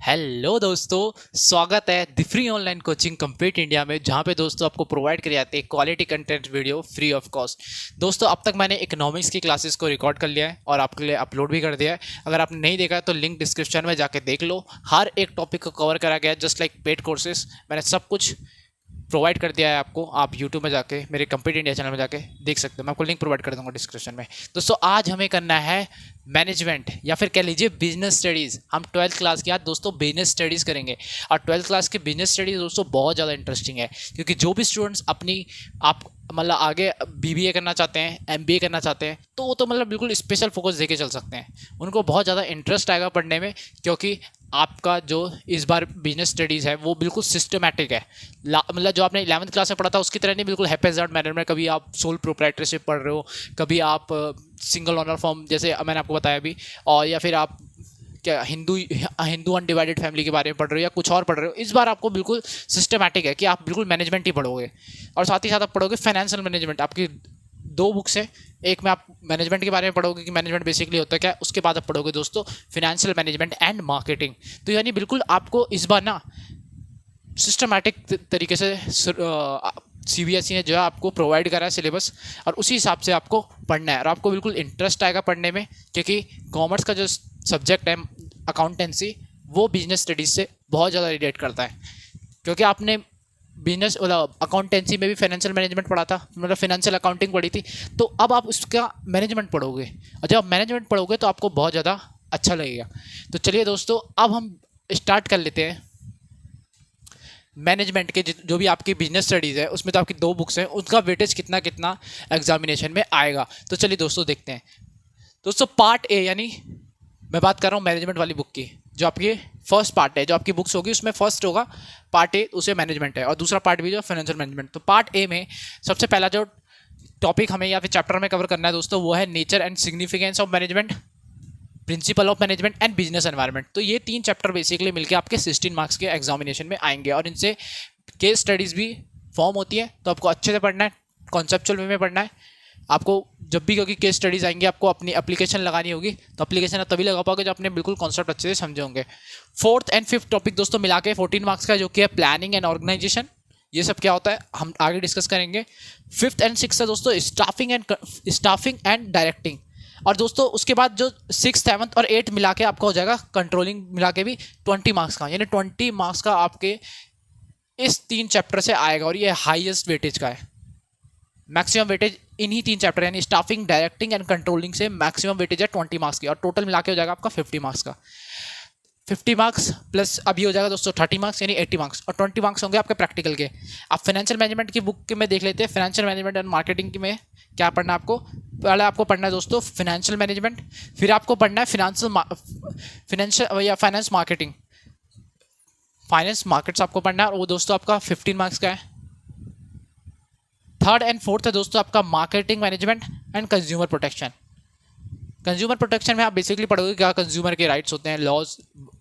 Hello दोस्तों, स्वागत है the free online coaching complete India में, जहाँ पे दोस्तों आपको प्रोवाइड करे जाते हैं quality content video free of cost. दोस्तों अब तक मैंने इकोनॉमिक्स की क्लासेस को रिकॉर्ड कर लिया है और आपके लिए अपलोड भी कर दिया है। अगर आपने नहीं देखा है तो लिंक डिस्क्रिप्शन में जाके देख लो। हर एक टॉपिक को कवर करा गया है, जस्ट लाइक पेड कोर्सेज मैंने सब कुछ प्रोवाइड कर दिया है आपको। आप यूट्यूब में जाके मेरे कंप्लीट इंडिया चैनल में जाके देख सकते हो, मैं आपको लिंक प्रोवाइड कर दूंगा डिस्क्रिप्शन में। दोस्तों आज हमें करना है मैनेजमेंट या फिर कह लीजिए बिजनेस स्टडीज़। हम 12th क्लास की आज दोस्तों बिजनेस स्टडीज़ करेंगे और 12th क्लास की बिजनेस स्टडीज़ दोस्तों बहुत ज़्यादा इंटरेस्टिंग है, क्योंकि जो भी स्टूडेंट्स अपनी आप मतलब आगे बीबीए करना चाहते हैं, एमबीए करना चाहते हैं, तो वो तो मतलब बिल्कुल स्पेशल फोकस देके चल सकते हैं। उनको बहुत ज़्यादा इंटरेस्ट आएगा पढ़ने में, क्योंकि आपका जो इस बार बिजनेस स्टडीज़ है वो बिल्कुल सिस्टमैटिक है। मतलब जो आपने 11th क्लास में पढ़ा था उसकी तरह नहीं, बिल्कुल हैपेजार्ड मैनर में। कभी आप सोल प्रोप्राइटरशिप पढ़ रहे हो, कभी आप सिंगल ऑनर फॉर्म जैसे मैंने आपको बताया अभी, और या फिर आप क्या हिंदू अनडिवाइडेड फैमिली के बारे में पढ़ रहे हो या कुछ और पढ़ रहे हो। इस बार आपको बिल्कुल सिस्टमैटिक है कि आप बिल्कुल मैनेजमेंट ही पढ़ोगे, और साथ ही साथ आप पढ़ोगे फाइनेंशियल मैनेजमेंट। आपकी 2 बुक्स है, एक में आप मैनेजमेंट के बारे में पढ़ोगे कि मैनेजमेंट बेसिकली होता है क्या, उसके बाद आप पढ़ोगे दोस्तों फाइनेंशियल मैनेजमेंट एंड मार्केटिंग। तो यानी बिल्कुल आपको इस बार ना सिस्टमैटिक तरीके से सीबीएसई ने जो है आपको प्रोवाइड करा है सिलेबस, और उसी हिसाब से आपको पढ़ना है और आपको बिल्कुल इंटरेस्ट आएगा पढ़ने में, क्योंकि कॉमर्स का जो सब्जेक्ट है अकाउंटेंसी वो बिजनेस स्टडीज़ से बहुत ज़्यादा रिलेट करता है। क्योंकि आपने बिजनेस मतलब अकाउंटेंसी में भी फाइनेंशियल मैनेजमेंट पढ़ा था, मतलब फाइनेंशियल अकाउंटिंग पढ़ी थी, तो अब आप उसका मैनेजमेंट पढ़ोगे, और जब आप मैनेजमेंट पढ़ोगे तो आपको बहुत ज़्यादा अच्छा लगेगा। तो चलिए दोस्तों अब हम स्टार्ट कर लेते हैं। मैनेजमेंट के जो भी आपकी बिजनेस स्टडीज़ है उसमें तो आपकी 2 बुक्स हैं, उनका वेटेज कितना कितना एग्जामिनेशन में आएगा, तो चलिए दोस्तों देखते हैं। दोस्तों पार्ट ए, यानी मैं बात कर रहा हूँ मैनेजमेंट वाली बुक की, जो आपकी फर्स्ट पार्ट है, जो आपकी बुक्स होगी उसमें फर्स्ट होगा पार्ट ए, उसे मैनेजमेंट है, और दूसरा पार्ट भी जो फाइनेंशियल मैनेजमेंट। तो पार्ट ए में सबसे पहला जो टॉपिक हमें या फिर चैप्टर में कवर करना है दोस्तों वो है nature and significance of management, principle of management and business environment. तो ये 3 चैप्टर बेसिकली मिलकर आपके 16 मार्क्स के एग्जामिनेशन में आएंगे, और इनसे केस स्टडीज़ भी फॉर्म होती है। तो आपको अच्छे से पढ़ना है, कॉन्सेप्चुअल वे में पढ़ना है आपको। जब भी क्योंकि केस स्टडीज़ आएंगी आपको अपनी एप्लीकेशन लगानी होगी, तो एप्लीकेशन आप तभी लगा पाओगे जब आपने बिल्कुल कॉन्सेप्ट अच्छे से समझे होंगे। 4th एंड 5th टॉपिक दोस्तों मिला के 14 मार्क्स का, जो कि है प्लानिंग एंड ऑर्गेनाइजेशन। ये सब क्या होता है हम आगे डिस्कस करेंगे। 5th एंड 6th है दोस्तों स्टाफिंग एंड डायरेक्टिंग। और दोस्तों उसके बाद जो 6th 7th और 8th मिला के आपका हो जाएगा कंट्रोलिंग, मिला के भी 20 मार्क्स का, यानी 20 मार्क्स का आपके इस 3 चैप्टर से आएगा, और ये हाईएस्ट वेटेज का है। मैक्सिमम वेटेज इन्हीं 3 चैप्टर यानी स्टाफिंग, डायरेक्टिंग एंड कंट्रोलिंग से मैक्सिमम वेटेज है 20 मार्क्स की, और टोटल मिला के हो जाएगा आपका 50 मार्क्स का। 50 मार्क्स प्लस अभी हो जाएगा दोस्तों 30 मार्क्स यानी 80 मार्क्स, और 20 मार्क्स होंगे आपके प्रैक्टिकल के। आप फाइनेंशियल मैनेजमेंट की बुक के में देख लेते हैं, फाइनेंशियल मैनेजमेंट एंड मार्केटिंग की में क्या पढ़ना है आपको। पहले आपको पढ़ना है दोस्तों फाइनेंशियल मैनेजमेंट, फिर आपको पढ़ना है फाइनेंशियल या फाइनेंस मार्केटिंग, फाइनेंस मार्केट्स आपको पढ़ना है, और वो दोस्तों आपका 15 मार्क्स का है। 3rd एंड 4th है दोस्तों आपका marketing management and consumer protection. Consumer protection में आप बेसिकली पढ़ोगे क्या कंज्यूमर के राइट्स होते हैं, लॉज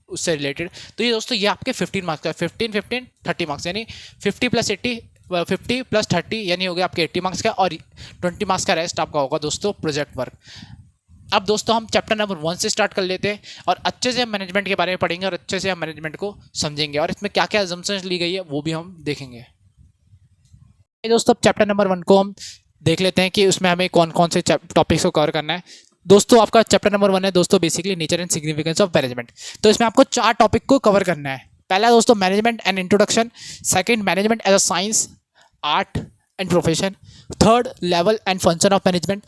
उससे रिलेटेड। तो ये दोस्तों ये आपके 15 मार्क्स का, 15 30 मार्क्स, यानी 50 + 80 50 + 30 यानी हो गया आपके 80 मार्क्स का, और 20 मार्क्स का रेस्ट आपका होगा दोस्तों प्रोजेक्ट वर्क। अब दोस्तों हम चैप्टर नंबर 1 से स्टार्ट कर लेते हैं, और अच्छे से हम मैनेजमेंट के बारे में पढ़ेंगे, और अच्छे से हम मैनेजमेंट को समझेंगे, और इसमें क्या क्या अजम्पशंस ली गई है वो भी हम देखेंगे। दोस्तों चैप्टर नंबर 1 को हम देख लेते हैं कि उसमें हमें कौन कौन से टॉपिक्स को कवर करना है। दोस्तों आपका चैप्टर नंबर 1 है दोस्तों basically nature and significance of management. तो इसमें आपको 4 टॉपिक को कवर करना है। पहला दोस्तों management and introduction, second management as a science, art and profession, third level and function of management,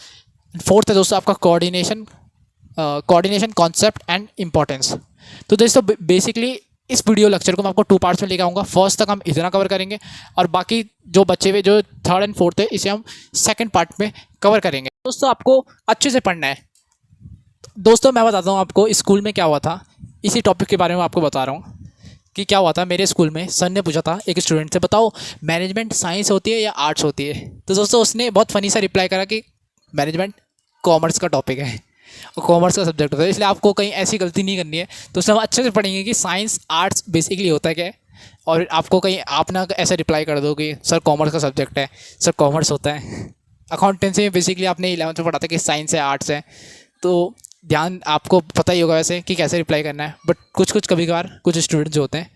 fourth है दोस्तों आपका कोऑर्डिनेशन कॉन्सेप्ट एंड इंपॉर्टेंस। तो दोस्तों बेसिकली इस वीडियो लेक्चर को मैं आपको 2 पार्ट्स में लेकर आऊँगा। फर्स्ट तक हम इतना कवर करेंगे, और बाकी जो बचे हुए जो 3rd एंड 4th है इसे हम सेकंड पार्ट में कवर करेंगे। दोस्तों आपको अच्छे से पढ़ना है। दोस्तों मैं बताता हूँ आपको स्कूल में क्या हुआ था, इसी टॉपिक के बारे में आपको बता रहा हूँ कि क्या हुआ था। मेरे स्कूल में सर ने पूछा था एक स्टूडेंट से, बताओ मैनेजमेंट साइंस होती है या आर्ट्स होती है। तो दोस्तों उसने बहुत फनी सा रिप्लाई करा कि मैनेजमेंट कॉमर्स का टॉपिक है और कॉमर्स का सब्जेक्ट होता है, इसलिए आपको कहीं ऐसी गलती नहीं करनी है। तो उसमें हम अच्छे से पढ़ेंगे कि साइंस आर्ट्स बेसिकली होता है क्या है, और आपको कहीं आप ना ऐसा रिप्लाई कर दो कि सर कॉमर्स का सब्जेक्ट है, सर कॉमर्स होता है। अकाउंटेंसी में बेसिकली आपने 11th में पढ़ा था कि साइंस है आर्ट्स है, तो ध्यान आपको पता ही होगा वैसे कि कैसे रिप्लाई करना है, बट कुछ कुछ कभी कभार कुछ स्टूडेंट जो होते हैं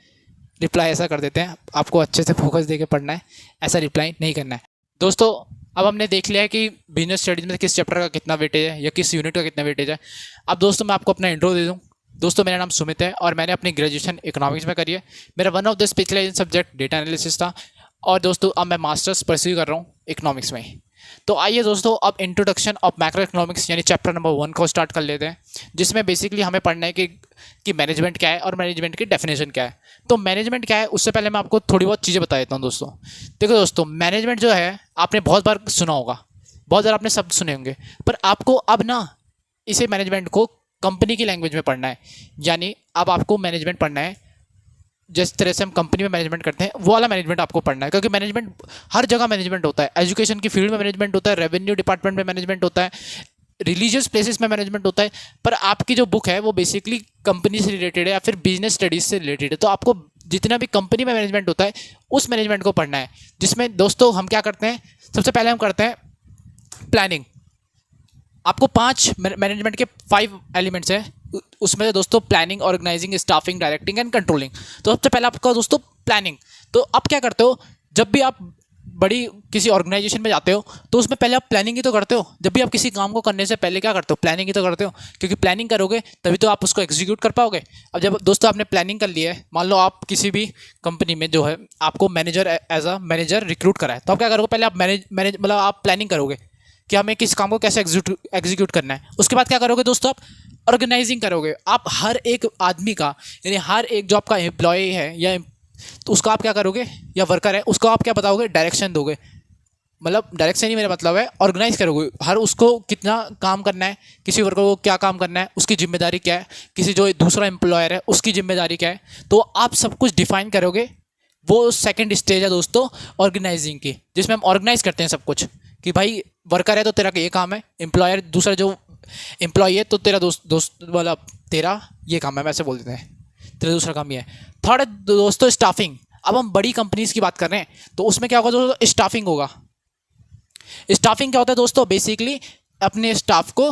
रिप्लाई ऐसा कर देते हैं, आपको अच्छे से फोकस देके पढ़ना है, ऐसा रिप्लाई नहीं करना है। दोस्तों अब हमने देख लिया है कि बिजनेस स्टडीज़ में किस चैप्टर का कितना वेटेज है या किस यूनिट का कितना वेटेज है। अब दोस्तों मैं आपको अपना इंट्रो दे दूँ। दोस्तों मेरा नाम सुमित है और मैंने अपनी ग्रेजुएशन इकोनॉमिक्स में करी है। मेरा one of the specialisation subject data analysis था और दोस्तों अब मैं मास्टर्स परस्यू कर रहा हूँ इकोनॉमिक्स में। तो आइए दोस्तों अब इंट्रोडक्शन ऑफ मैक्रो इकोनॉमिक्स यानी चैप्टर नंबर 1 को स्टार्ट कर लेते हैं, जिसमें बेसिकली हमें पढ़ना है कि मैनेजमेंट क्या है और मैनेजमेंट की डेफिनेशन क्या है। तो मैनेजमेंट क्या है उससे पहले मैं आपको थोड़ी बहुत चीज़ें बता देता हूँ। दोस्तों देखो दोस्तों, मैनेजमेंट जो है आपने बहुत बार सुना होगा, बहुत बार आपने शब्द सुने होंगे, पर आपको अब ना इसे मैनेजमेंट को कंपनी की लैंग्वेज में पढ़ना है। यानी अब आपको मैनेजमेंट पढ़ना है जिस तरह से हम कंपनी में मैनेजमेंट करते हैं वो वाला मैनेजमेंट आपको पढ़ना है, क्योंकि मैनेजमेंट हर जगह मैनेजमेंट होता है। एजुकेशन की फील्ड में मैनेजमेंट होता है, रेवेन्यू डिपार्टमेंट में मैनेजमेंट होता है, रिलीजियस प्लेसेस में मैनेजमेंट होता है। पर आपकी जो बुक है वो बेसिकली कंपनी से रिलेटेड है या फिर बिजनेस स्टडीज से रिलेटेड है। तो आपको जितना भी कंपनी में मैनेजमेंट होता है उस मैनेजमेंट को पढ़ना है, जिसमें दोस्तों हम क्या करते हैं, सबसे पहले हम करते हैं प्लानिंग। आपको 5 मैनेजमेंट के 5 एलिमेंट्स हैं, उसमें से दोस्तों planning, organising, staffing, directing and controlling. तो सबसे पहले आपका दोस्तों प्लानिंग। तो आप क्या करते हो, जब भी आप बड़ी किसी ऑर्गेनाइजेशन में जाते हो तो उसमें पहले आप प्लानिंग ही तो करते हो। जब भी आप किसी काम को करने से पहले क्या करते हो, प्लानिंग ही तो करते हो, क्योंकि प्लानिंग करोगे तभी तो आप उसको एग्जीक्यूट कर पाओगे। अब जब दोस्तों आपने प्लानिंग कर लिया है, मान लो आप किसी भी कंपनी में जो है आपको manager as a manager recruit करा है, तो आप क्या करोगे, पहले आप मतलब आप प्लानिंग करोगे कि हमें किस काम को कैसे एग्जीक्यूट करना है। उसके बाद क्या करोगे दोस्तों, आप ऑर्गेनाइजिंग करोगे। आप हर एक आदमी का यानी हर एक जो आपका एम्प्लॉय है या तो उसका आप क्या करोगे, या वर्कर है उसको आप क्या बताओगे, डायरेक्शन दोगे। मतलब डायरेक्शन ही मेरा मतलब है ऑर्गेनाइज करोगे, हर उसको कितना काम करना है, किसी वर्कर को क्या काम करना है, उसकी जिम्मेदारी क्या है, किसी जो दूसरा एम्प्लॉयर है उसकी जिम्मेदारी क्या है। तो आप सब कुछ डिफाइन करोगे। वो सेकंड स्टेज है दोस्तों ऑर्गेनाइजिंग की, जिसमें हम ऑर्गेनाइज करते हैं सब कुछ कि भाई वर्कर है तो तेरा ये काम है, एम्प्लॉयर दूसरा जो एम्प्लॉय है तो तेरा दोस्त वाला तेरा ये काम है, वैसे बोल देते हैं, तेरा दूसरा काम ये है। थर्ड दोस्तों स्टाफिंग। अब हम बड़ी कंपनीज की बात कर रहे हैं तो उसमें क्या होगा दोस्तों, स्टाफिंग होगा। स्टाफिंग क्या होता है दोस्तों, बेसिकली अपने स्टाफ को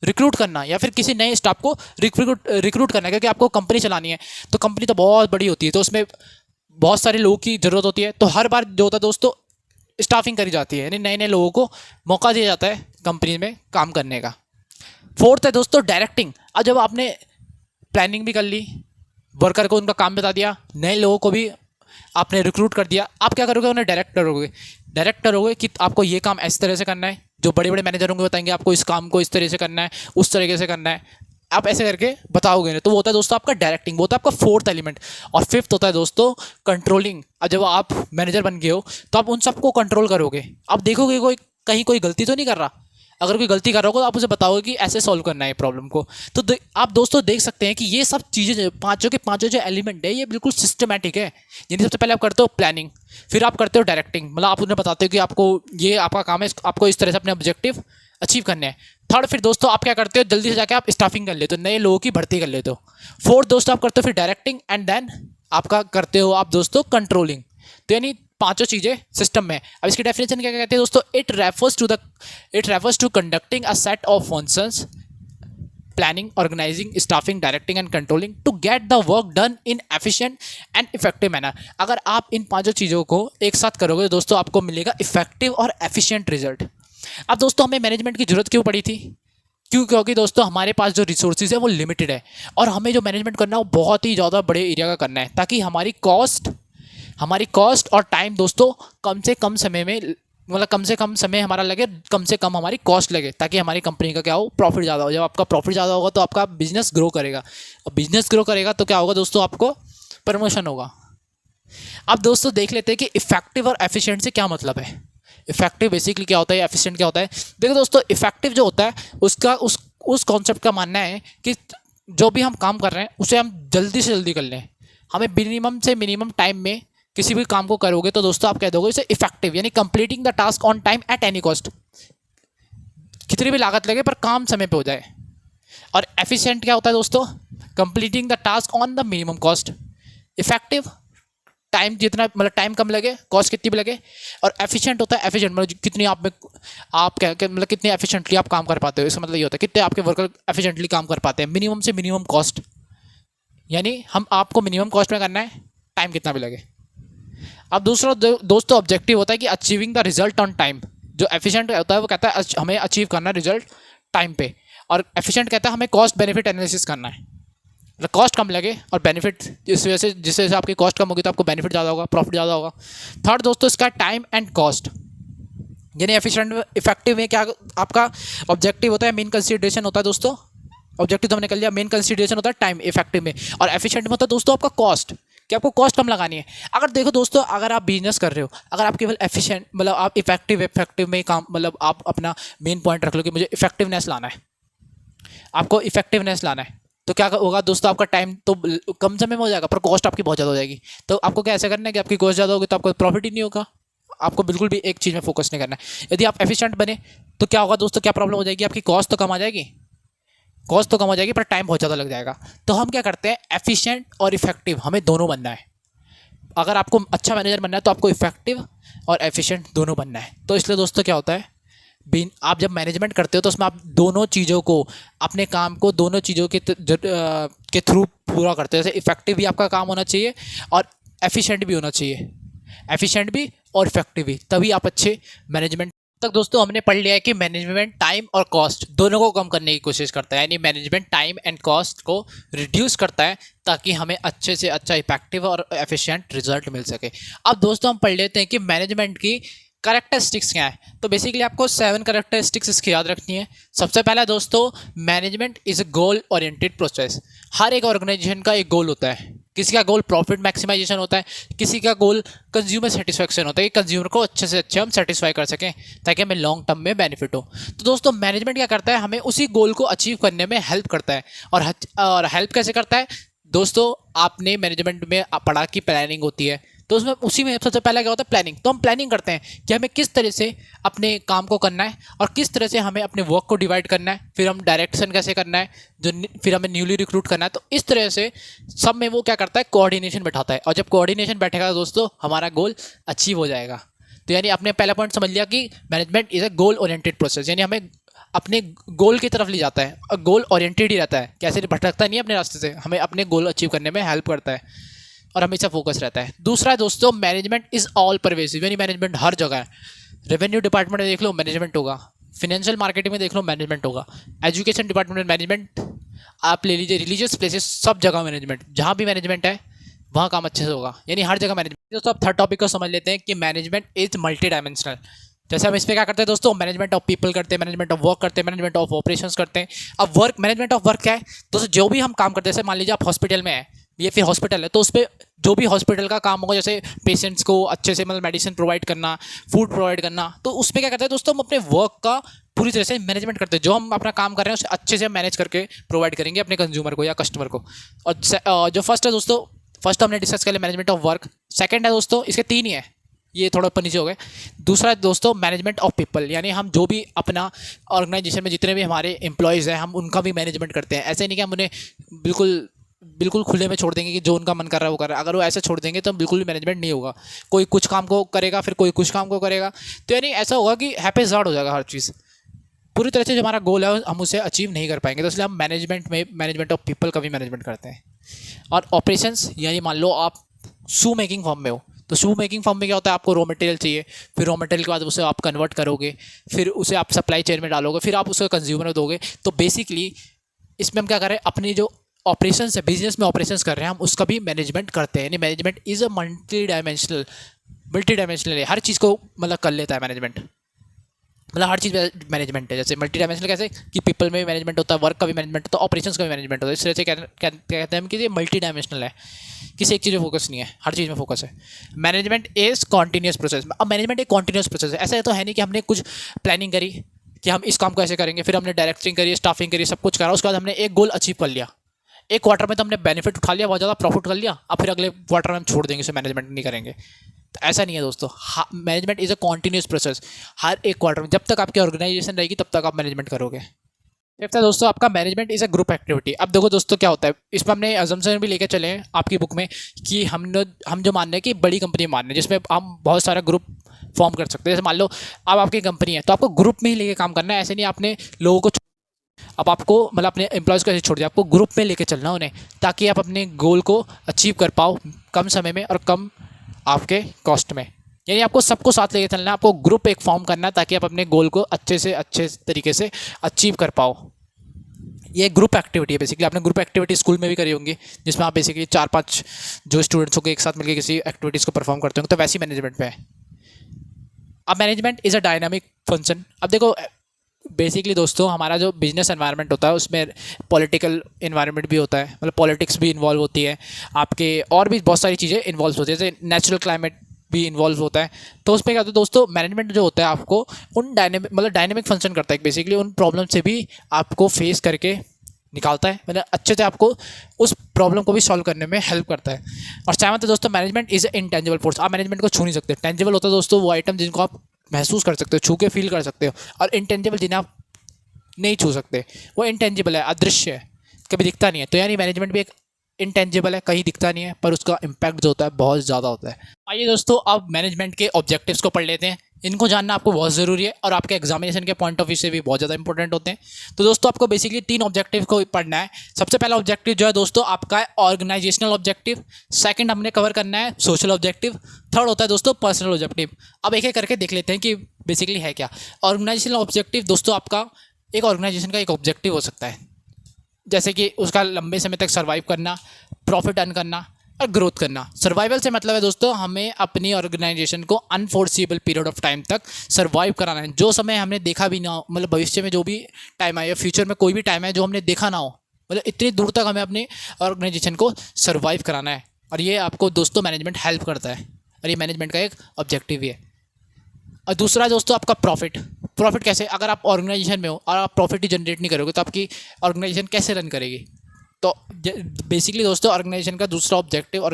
रिक्रूट करना या फिर किसी नए स्टाफ को रिक्रूट करना, क्योंकि आपको कंपनी चलानी है तो कंपनी तो बहुत बड़ी होती है, तो उसमें बहुत सारे लोगों की ज़रूरत होती है। तो हर बार जो होता है दोस्तों स्टाफिंग करी जाती है, यानी नए नए लोगों को मौका दिया जाता है कंपनी में काम करने का। फोर्थ है दोस्तों डायरेक्टिंग। अब जब आपने प्लानिंग भी कर ली, वर्कर को उनका काम बता दिया, नए लोगों को भी आपने रिक्रूट कर दिया, आप क्या करोगे, उन्हें डायरेक्ट करोगे कि आपको ये काम इस तरह से करना है। जो बड़े बड़े मैनेजर होंगे बताएंगे आपको इस काम को इस तरह से करना है, उस तरीके से करना है, आप ऐसे करके बताओगे ना। तो वो होता है दोस्तों आपका डायरेक्टिंग, वो होता है आपका फोर्थ एलिमेंट। और फिफ्थ होता है दोस्तों कंट्रोलिंग। अब जब आप मैनेजर बन गए हो तो आप उन सबको कंट्रोल करोगे। आप देखोगे कहीं कोई गलती तो नहीं कर रहा, अगर कोई गलती कर रहा होगा तो आप उसे बताओगे कि ऐसे सॉल्व करना है प्रॉब्लम को। तो आप दोस्तों देख सकते हैं कि ये सब चीज़ें पांचों के पांचों जो एलिमेंट है ये बिल्कुल सिस्टमैटिक है। यानी सबसे पहले आप करते हो प्लानिंग, फिर आप करते हो डायरेक्टिंग, मतलब आप उन्हें बताते हो कि आपको ये आपका काम है, आपको इस तरह से अपने ऑब्जेक्टिव अचीव करने हैं। थर्ड फिर दोस्तों आप क्या करते हो, जल्दी से जाके आप स्टाफिंग कर लेते हो, नए लोगों की भर्ती कर लेते हो। फोर्थ दोस्तों आप करते हो फिर डायरेक्टिंग एंड देन आपका करते हो आप दोस्तों कंट्रोलिंग। तो यानी पांचों चीजें सिस्टम में। अब इसकी डेफिनेशन क्या कहते हैं दोस्तों, it refers to conducting a set of functions, planning, organising, staffing, directing and controlling to get the work done in efficient and effective manner. अगर आप इन पांचों चीज़ों को एक साथ करोगे तो दोस्तों आपको मिलेगा इफेक्टिव और एफिशिएंट रिजल्ट। अब दोस्तों हमें मैनेजमेंट की जरूरत क्यों पड़ी थी, क्योंकि दोस्तों हमारे पास जो रिसोर्सेज है वो लिमिटेड है और हमें जो मैनेजमेंट करना है वो बहुत ही ज़्यादा बड़े एरिया का करना है, ताकि हमारी कॉस्ट और टाइम दोस्तों कम से कम समय में, मतलब कम से कम समय हमारा लगे, कम से कम हमारी कॉस्ट लगे, ताकि हमारी कंपनी का क्या हो, प्रॉफिट ज़्यादा हो। जब आपका प्रॉफिट ज़्यादा होगा तो आपका बिजनेस ग्रो करेगा, और बिजनेस ग्रो करेगा तो क्या होगा दोस्तों, आपको प्रमोशन होगा। अब दोस्तों देख लेते हैं कि इफेक्टिव और एफिशिएंट से क्या मतलब है। इफेक्टिव बेसिकली क्या होता है, एफिशिएंट क्या होता है। देखो दोस्तों इफेक्टिव जो होता है उसका उस कॉन्सेप्ट का मानना है कि जो भी हम काम कर रहे हैं उसे हम जल्दी से जल्दी कर लें। हमें मिनिमम से मिनिमम टाइम में किसी भी काम को करोगे तो दोस्तों आप कह दोगे इसे इफेक्टिव, यानी completing the task on time at any cost, कितनी भी लागत लगे पर काम समय पे हो जाए। और एफिशिएंट क्या होता है दोस्तों, completing the task on the minimum cost. Effective time जितना मतलब टाइम कम लगे, कॉस्ट कितनी भी लगे। और एफिशिएंट होता है, एफिशिएंट मतलब कितनी आप में आप क्या मतलब कितने एफिशिएंटली आप काम कर पाते हो, इसका मतलब ये होता है कितने आपके वर्कर एफिशिएंटली काम कर पाते हैं। मिनिमम से मिनिमम कॉस्ट, यानी हम आपको मिनिमम कॉस्ट में करना है, टाइम कितना भी लगे। अब दूसरा दोस्तों ऑब्जेक्टिव होता है कि achieving the result on time. जो एफिशिएंट होता है वो कहता है हमें अचीव करना है रिजल्ट टाइम पे, और एफिशिएंट कहता है हमें कॉस्ट बेनिफिट एनालिसिस करना है, मतलब कॉस्ट कम लगे और बेनिफिट जिस वजह से आपकी कॉस्ट कम होगी तो आपको बेनिफिट ज़्यादा होगा, प्रॉफिट ज़्यादा होगा। थर्ड दोस्तों इसका टाइम एंड कॉस्ट, यानी एफिशिएंट इफेक्टिव में क्या आपका ऑब्जेक्टिव होता है, मेन कंसिडरेशन होता है दोस्तों। ऑब्जेक्टिव तो हमने कर लिया, मेन कंसिडरेशन होता है टाइम इफेक्टिव में, और एफिशिएंट में होता है दोस्तों आपका कॉस्ट, कि आपको कॉस्ट कम लगानी है। अगर देखो दोस्तों, अगर आप बिजनेस कर रहे हो, अगर आप केवल एफिशिएंट मतलब आप इफेक्टिव में काम मतलब आप अपना मेन पॉइंट रख लो कि मुझे इफेक्टिवनेस लाना है, आपको इफेक्टिवनेस लाना है, तो क्या होगा दोस्तों, आपका टाइम तो कम समय में हो जाएगा पर कॉस्ट आपकी बहुत ज़्यादा हो जाएगी। तो आपको क्या ऐसा करना है कि आपकी कॉस्ट ज़्यादा होगी तो आपको प्रॉफिट ही नहीं होगा, आपको बिल्कुल भी एक चीज़ में फोकस नहीं करना है। यदि आप एफिशिएंट बने तो क्या होगा दोस्तों, क्या प्रॉब्लम हो जाएगी, आपकी कॉस्ट तो कम आ जाएगी, कॉस्ट तो कम हो जाएगी पर टाइम बहुत ज़्यादा लग जाएगा। तो हम क्या करते हैं, एफिशिएंट और इफेक्टिव हमें दोनों बनना है। अगर आपको अच्छा मैनेजर बनना है तो आपको इफेक्टिव और एफिशिएंट दोनों बनना है। तो इसलिए दोस्तों क्या होता है, आप जब मैनेजमेंट करते हो तो उसमें आप दोनों चीज़ों को, अपने काम को दोनों चीज़ों के थ्रू पूरा करते हो। जैसे इफेक्टिव भी आपका काम होना चाहिए और एफिशिएंट भी होना चाहिए, एफिशिएंट भी और इफेक्टिव भी, तभी आप अच्छे मैनेजमेंट तक। दोस्तों हमने पढ़ लिया है कि मैनेजमेंट टाइम और कॉस्ट दोनों को कम करने की कोशिश करता है, यानी मैनेजमेंट टाइम एंड कॉस्ट को रिड्यूस करता है ताकि हमें अच्छे से अच्छा इफेक्टिव और एफिशिएंट रिजल्ट मिल सके। अब दोस्तों हम पढ़ लेते हैं कि मैनेजमेंट की कैरेक्टरिस्टिक्स क्या है। तो बेसिकली आपको 7 कैरेक्टरिस्टिक्स इसकी याद रखनी है। सबसे पहला दोस्तों, management is a goal oriented process. हर एक ऑर्गेनाइजेशन का एक गोल होता है, किसी का गोल प्रॉफिट मैक्सिमाइजेशन होता है, किसी का गोल कंज्यूमर सेटिस्फैक्शन होता है कि कंज्यूमर को अच्छे से अच्छे हम सेटिस्फाई कर सकें ताकि हमें लॉन्ग टर्म में बेनिफिट हो। तो दोस्तों मैनेजमेंट क्या करता है, हमें उसी गोल को अचीव करने में हेल्प करता है। और हेल्प कैसे करता है दोस्तों, आपने मैनेजमेंट में पढ़ा कि प्लानिंग होती है, तो उसमें उसी में सबसे पहला क्या होता है, प्लानिंग। तो हम प्लानिंग करते हैं कि हमें किस तरह से अपने काम को करना है और किस तरह से हमें अपने वर्क को डिवाइड करना है, फिर हम डायरेक्शन कैसे करना है, फिर हमें न्यूली रिक्रूट करना है। तो इस तरह से सब में वो क्या करता है, कोऑर्डिनेशन बैठाता है, और जब कोऑर्डिनेशन बैठेगा दोस्तों हमारा गोल अचीव हो जाएगा। तो यानी आपने पहला पॉइंट समझ लिया कि management is a goal oriented process, यानी हमें अपने गोल की तरफ ले जाता है और गोल ओरिएंटेड ही रहता है, कैसे भटकता नहीं है अपने रास्ते से, हमें अपने गोल अचीव करने में हेल्प करता है और हमेशा फोकस रहता है। दूसरा है दोस्तों, मैनेजमेंट इज ऑल परवेसिव, यानी मैनेजमेंट हर जगह है। रेवेन्यू डिपार्टमेंट में देख लो मैनेजमेंट होगा, फिनेंशियल मार्केटिंग में देख लो मैनेजमेंट होगा, एजुकेशन डिपार्टमेंट में मैनेजमेंट, आप ले लीजिए रिलीजियस प्लेसेस, सब जगह मैनेजमेंट, जहाँ भी मैनेजमेंट है वहाँ काम अच्छे से होगा, यानी हर जगह मैनेजमेंट। दोस्तों अब थर्ड टॉपिक को समझ लेते हैं कि मैनेजमेंट इज मल्टी डायमेंशनल। जैसे हम इस पर क्या करते हैं दोस्तों, मैनेजमेंट ऑफ पीपल करते हैं, मैनेजमेंट ऑफ वर्क करते हैं, मैनेजमेंट ऑफ ऑपरेशंस करते हैं। अब वर्क मैनेजमेंट ऑफ वर्क क्या है दोस्तों, जो भी हम काम करते हैं, जैसे मान लीजिए आप हॉस्पिटल में है, ये फिर हॉस्पिटल है, तो उस पर जो भी हॉस्पिटल का काम होगा, जैसे पेशेंट्स को अच्छे से मतलब मेडिसिन प्रोवाइड करना, फूड प्रोवाइड करना, तो उसमें क्या करते हैं दोस्तों, हम अपने वर्क का पूरी तरह से मैनेजमेंट करते हैं। जो हम अपना काम कर रहे हैं उसे अच्छे से मैनेज करके प्रोवाइड करेंगे अपने कंज्यूमर को या कस्टमर को। और जो फर्स्ट है दोस्तों, फर्स्ट हमने डिस्कस कर लिया मैनेजमेंट ऑफ वर्क। सेकंड है दोस्तों, इसके 3 ही है, ये थोड़ा ऊपर नीचे हो गए। दूसरा है दोस्तों मैनेजमेंट ऑफ पीपल, यानी हम जो भी अपना ऑर्गेनाइजेशन में जितने भी हमारे एम्प्लॉयज़ हैं हम उनका भी मैनेजमेंट करते हैं। ऐसे नहीं कि हम उन्हें बिल्कुल खुले में छोड़ देंगे कि जो उनका मन कर रहा है वो कर रहा है। अगर वो ऐसे छोड़ देंगे तो बिल्कुल भी मैनेजमेंट नहीं होगा, कोई कुछ काम को करेगा फिर कोई कुछ काम को करेगा, तो यानी ऐसा होगा कि हैपेजार्ड हो जाएगा हर चीज़। पूरी तरह से जो हमारा गोल है हम उसे अचीव नहीं कर पाएंगे, तो इसलिए हम मैनेजमेंट ऑफ पीपल का भी मैनेजमेंट करते हैं। और ऑपरेशंस, यानी मान लो आप शू मेकिंग फॉर्म में हो, तो शू मेकिंग फॉर्म में क्या होता है, आपको रॉ मटेरियल चाहिए, फिर रॉ मटेरियल के बाद उसे आप कन्वर्ट करोगे, फिर उसे आप सप्लाई चेन में डालोगे, फिर आप उसे कंज्यूमर को दोगे। तो बेसिकली इसमें हम क्या कर रहे हैं, अपनी जो ऑपरेशंस है, बिजनेस में ऑपरेशंस कर रहे हैं हम, उसका भी मैनेजमेंट करते हैं। यानी management is a multi dimensional है, हर चीज़ को मतलब कर लेता है मैनेजमेंट, मतलब हर चीज़ मैनेजमेंट है। जैसे मल्टी डायमेंशनल कैसे कि पीपल में भी मैनेजमेंट होता है, वर्क का भी मैनेजमेंट होता है, ऑपरेशंस का भी मैनेजमेंट होता है। इस तरह से कहते हैं हम कि ये मल्टी डायमेंशनल है, किसी एक चीज़ में फोकस नहीं है, हर चीज़ में फोकस है। Management is continuous process. अब मैनेजमेंट एक कॉन्टीन्यूस प्रोसेस है, ऐसा तो है नहीं कि हमने कुछ प्लानिंग करी कि हम इस काम को ऐसे करेंगे, फिर हमने डायरेक्टिंग करी, स्टाफिंग करी, सब कुछ करा, उसके बाद हमने एक गोल अचीव कर लिया, एक क्वार्टर में तो हमने बेनिफिट उठा लिया, बहुत ज़्यादा प्रॉफिट कर लिया, अब फिर अगले क्वार्टर में हम छोड़ देंगे, उसे मैनेजमेंट नहीं करेंगे। तो ऐसा नहीं है दोस्तों, management is a continuous process. हर एक क्वार्टर में जब तक आपकी ऑर्गेनाइजेशन रहेगी तब तक आप मैनेजमेंट करोगे। फिफ्थ है दोस्तों आपका management is a group activity. अब देखो दोस्तों क्या होता है, इसमें हमने अजम्पशन भी लेके चले हैं आपकी बुक में कि हम जो मान रहे हैं कि बड़ी कंपनी मान रहे हैं जिसमें हम बहुत सारा ग्रुप फॉर्म कर सकते हैं। जैसे मान लो अब आपकी कंपनी है तो आपको ग्रुप में ही लेके काम करना है, ऐसे नहीं आपने लोगों को अब आपको मतलब अपने एम्प्लॉयज़ को ऐसे छोड़ दिया, आपको ग्रुप में लेके चलना उन्हें, ताकि आप अपने गोल को अचीव कर पाओ कम समय में और कम आपके कॉस्ट में। यानी आपको सबको साथ लेके चलना है, आपको ग्रुप एक फॉर्म करना है ताकि आप अपने गोल को अच्छे से अच्छे तरीके से अचीव कर पाओ। ये ग्रुप एक्टिविटी है बेसिकली। आपने ग्रुप एक्टिविटी स्कूल में भी करी होंगी जिसमें आप बेसिकली 4-5 जो स्टूडेंट्स होंगे एक साथ मिलकर किसी एक्टिविटीज़ को परफॉर्म करते होंगे, तो वैसी मैनेजमेंट में है। अब management is a dynamic function. अब देखो बेसिकली दोस्तों हमारा जो बिजनेस एनवायरनमेंट होता है उसमें पॉलिटिकल एनवायरनमेंट भी होता है, मतलब पॉलिटिक्स भी इन्वॉल्व होती है आपके, और भी बहुत सारी चीज़ें इन्वॉल्व होती है, जैसे नेचुरल क्लाइमेट भी इन्वॉल्व होता है। तो उसमें क्या होता है दोस्तों, मैनेजमेंट जो होता है आपको उन डायनेमिक फंक्शन करता है बेसिकली, उन प्रॉब्लम से भी आपको फेस करके निकालता है, मतलब अच्छे से आपको उस प्रॉब्लम को भी सॉल्व करने में हेल्प करता है। और सेवंथ है दोस्तों मैनेजमेंट इज इनटेंजिबल फोर्स। आप मैनेजमेंट को छू नहीं सकते। टेंजिबल होता है दोस्तों वो आइटम जिनको आप महसूस कर सकते हो, छू के फील कर सकते हो, और इनटेंजिबल जिन्हें आप नहीं छू सकते, वो इनटेंजिबल है, अदृश्य है, कभी दिखता नहीं है। तो यानी मैनेजमेंट भी एक इनटेंजिबल है, कहीं दिखता नहीं है, पर उसका इम्पैक्ट जो होता है बहुत ज़्यादा होता है। आइए दोस्तों अब मैनेजमेंट के ऑब्जेक्टिव्स को पढ़ लेते हैं। इनको जानना आपको बहुत ज़रूरी है और आपके एग्जामिनेशन के पॉइंट ऑफ व्यू से भी बहुत ज़्यादा इंपॉर्टेंट होते हैं। तो दोस्तों आपको बेसिकली 3 ऑब्जेक्टिव को पढ़ना है। सबसे पहला ऑब्जेक्टिव जो है दोस्तों आपका है ऑर्गेनाइजेशनल ऑब्जेक्टिव। सेकंड हमने कवर करना है सोशल ऑब्जेक्टिव। थर्ड होता है दोस्तों पर्सनल ऑब्जेक्टिव। अब एक एक करके देख लेते हैं कि बेसिकली है क्या। ऑर्गेनाइजेशनल ऑब्जेक्टिव दोस्तों आपका एक ऑर्गेनाइजेशन का एक ऑब्जेक्टिव हो सकता है, जैसे कि उसका लंबे समय तक सर्वाइव करना, प्रॉफिट अर्न करना और ग्रोथ करना। सर्वाइवल से मतलब है दोस्तों हमें अपनी ऑर्गेनाइजेशन को अनफोर्सिबल पीरियड ऑफ टाइम तक सर्वाइव कराना है, जो समय हमने देखा भी ना हो, मतलब भविष्य में जो भी टाइम आए या फ्यूचर में कोई भी टाइम है जो हमने देखा ना हो, मतलब इतनी दूर तक हमें अपनी ऑर्गेनाइजेशन को सर्वाइव कराना है। और ये आपको दोस्तों मैनेजमेंट हेल्प करता है और ये मैनेजमेंट का एक ऑब्जेक्टिव भी है। और दूसरा दोस्तों आपका प्रॉफिट। प्रॉफिट कैसे, अगर आप ऑर्गेनाइजेशन में हो और आप प्रॉफिट ही जनरेट नहीं करोगे तो आपकी ऑर्गेनाइजेशन कैसे रन करेगी। तो बेसिकली दोस्तों ऑर्गेनाइजेशन का दूसरा ऑब्जेक्टिव